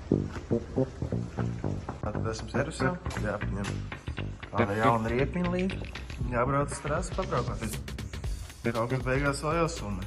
Tad esam servisā, jāpaņem kāda jauna riekmiņa līdzi, jābrauc uz trasu pabraukoties. Kaut kas beigās vēl jāsumē.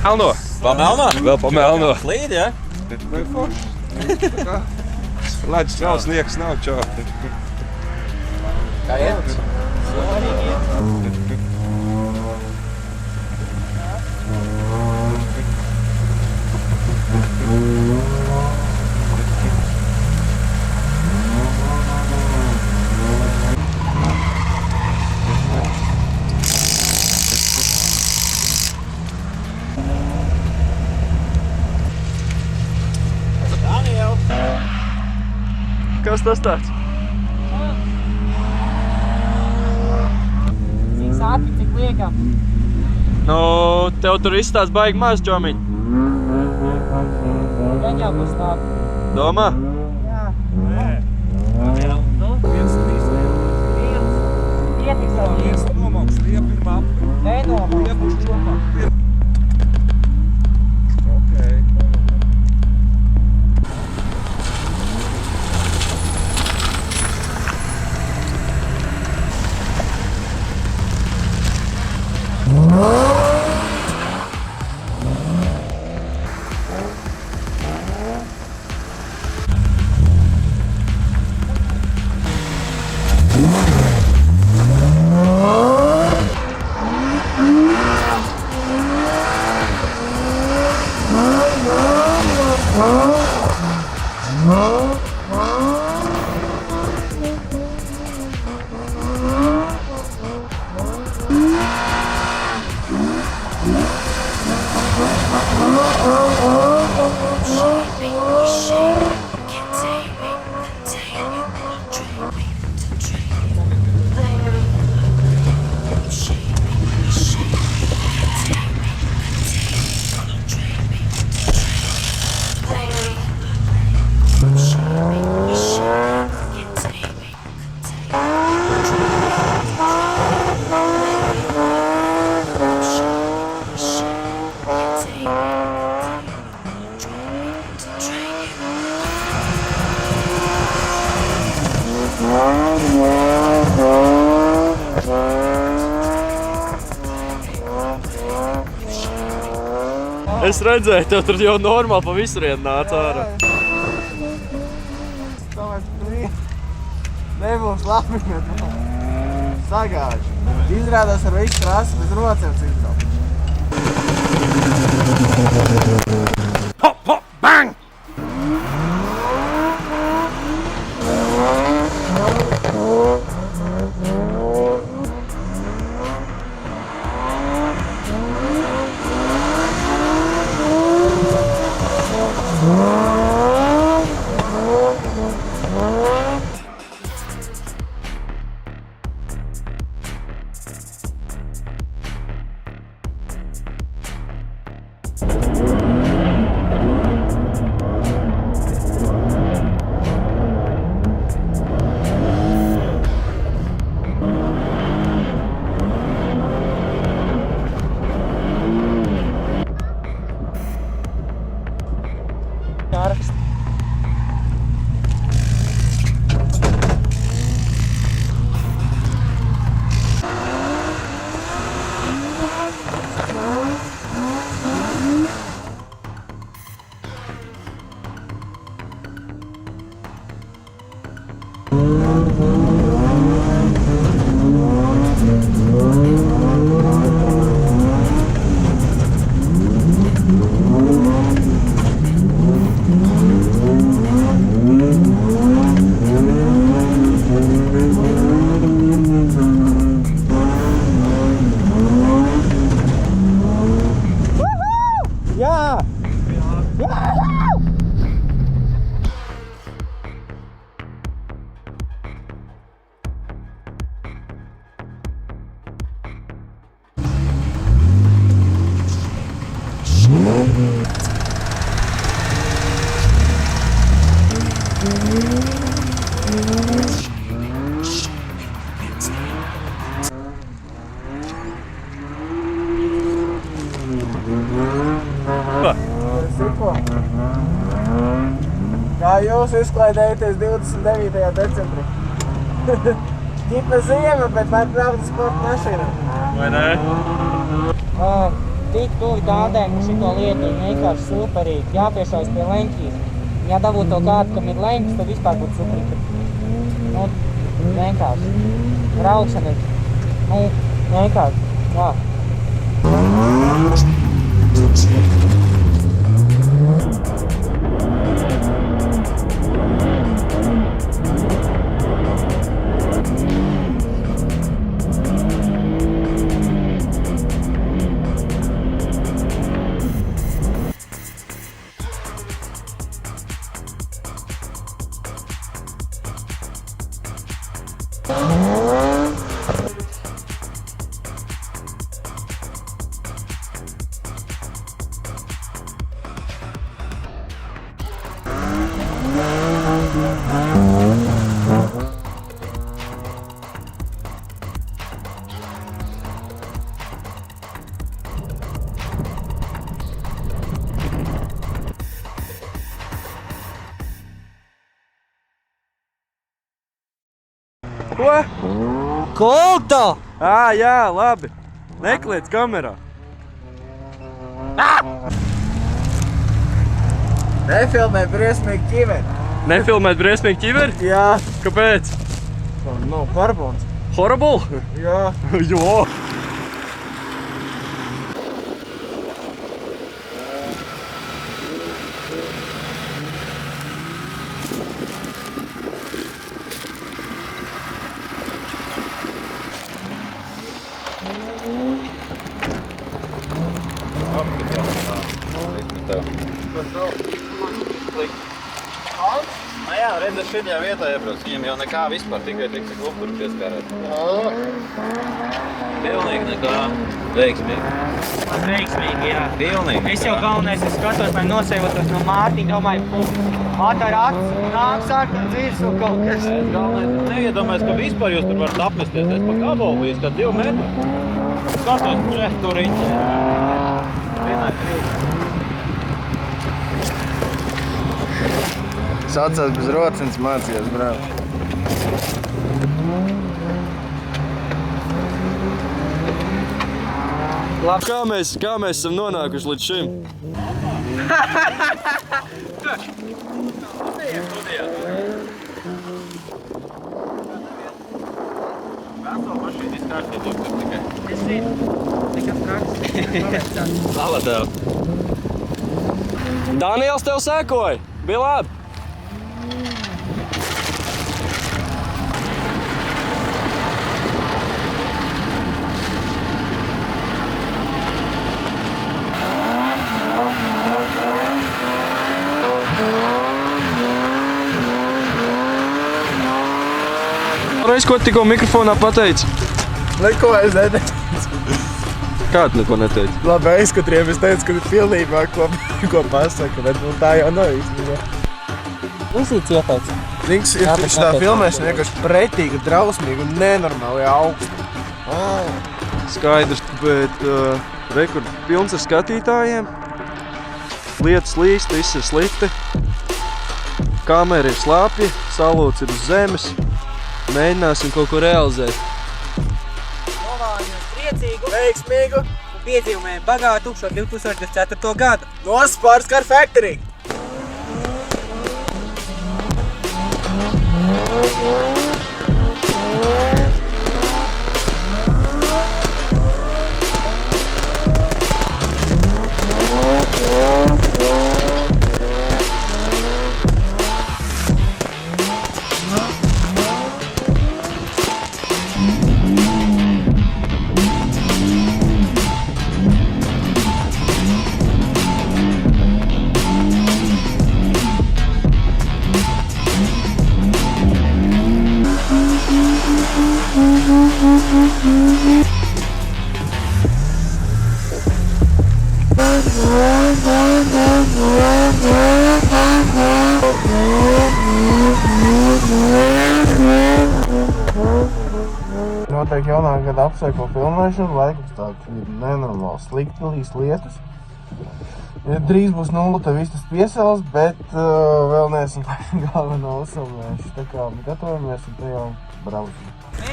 Melno. Pa melno? Vēl pa melno. Līdi, ja? Vai forši? Laģis nav, sniegs nav, čau. Kā iet? Kas tas tāds? Cik sāpi, cik liekam? Nu, tev tur izstās baigi maz, čomiņ. Gan jau būs labi. Domā? Jā. Nu? Pietiks ar viens. Nomauks, liepa pirmā apli. Nenomauks. Liepa uz čomā. Okay. Es redzēju, tev tur jau normāli pa visurien nāca ārā. Tomēr tur nebūs labi, bet sagāži. Izrādās ar visu trasu bez rocēm citām. Hop, hop, bang! Jāraksta. Jā! Kā jūs izklaidējaties 29. decembrī? Ģipna ziema, bet var braukt sporta mašīnā. Vai ne? Tik tuvi tādēm, ka šito lietu ir vienkārši superīgi. Jāpiešaujas pie leņķīs. Ja dabūtu to kādu, kam ir leņķis, tad vispār būtu superīgi. Nu, vienkārši. Braukšana ir, nu, vienkārši, jā. Ko? Kulto! Jā, labi. Nekliec kamerā. Nefilmē briesmīgi ķiveri. Nefilmēt briesmīgi ķiveri? Jā. Kāpēc? Nu, parbons. Horrible? Jā. Jo. Jā, redz, es šajā vietā iebrauc. Viņam jau nekā vispār, tikai tik cik upuri pieskārēt. Pilnīgi nekā. Veiksmīgi. Veiksmīgi, jā. Pilnīgi. Es jau galvenais, es skatos, lai nosēvotos no Mārtiņa, domāju, atver acis, nāk sākt dzīves un kaut kas. Es galvenais neiedomājos, ka vispār jūs tur varat apmesties. Es pa gabalu bijis, kad 2 metru. Skatos, tur riņķi. Vienā krīt. Saucās bez rocinas, mācījās braukt. Kā mēs esam nonākuši līdz šim? Vēso mašīnu izkārtīt tur tikai. Es zinu, nekas traks. Lava tev. Daniels tev sekoja. Bija labi. Reiz, ko tikko mikrofonā pateici? Neko es neteicu. Kā tu neko neteici? Labi, aizskatriem es teicu, ka ir pilnībā ko pasaka, bet nu, tā jau nav īstenībā. Uzīt ieteic. Nīks ir šitā filmēšana vienkārši pretīga, drausmīga un nenormāli augsta. Skaidrs, bet rekord pilns ar skatītājiem. Lietas līst, viss ir slikti. Kamera ir slāpja, salūts ir uz zemes. Mēģināsim kaut ko realizēt. Novēlam jums priecīgu Veiksmīgu un piedzīvumiem bagātu šo 2024. gadu. no Sports Car Factory! Noteikti jaunā gada apsveiko filmēšanu, laikums tāds ir nenormāli slikti lietus. Drīz būs 0, te viss tas piesals, bet vēl neesam galveno uzsilmējuši. Tā kā gatavojamies un te jau braucam.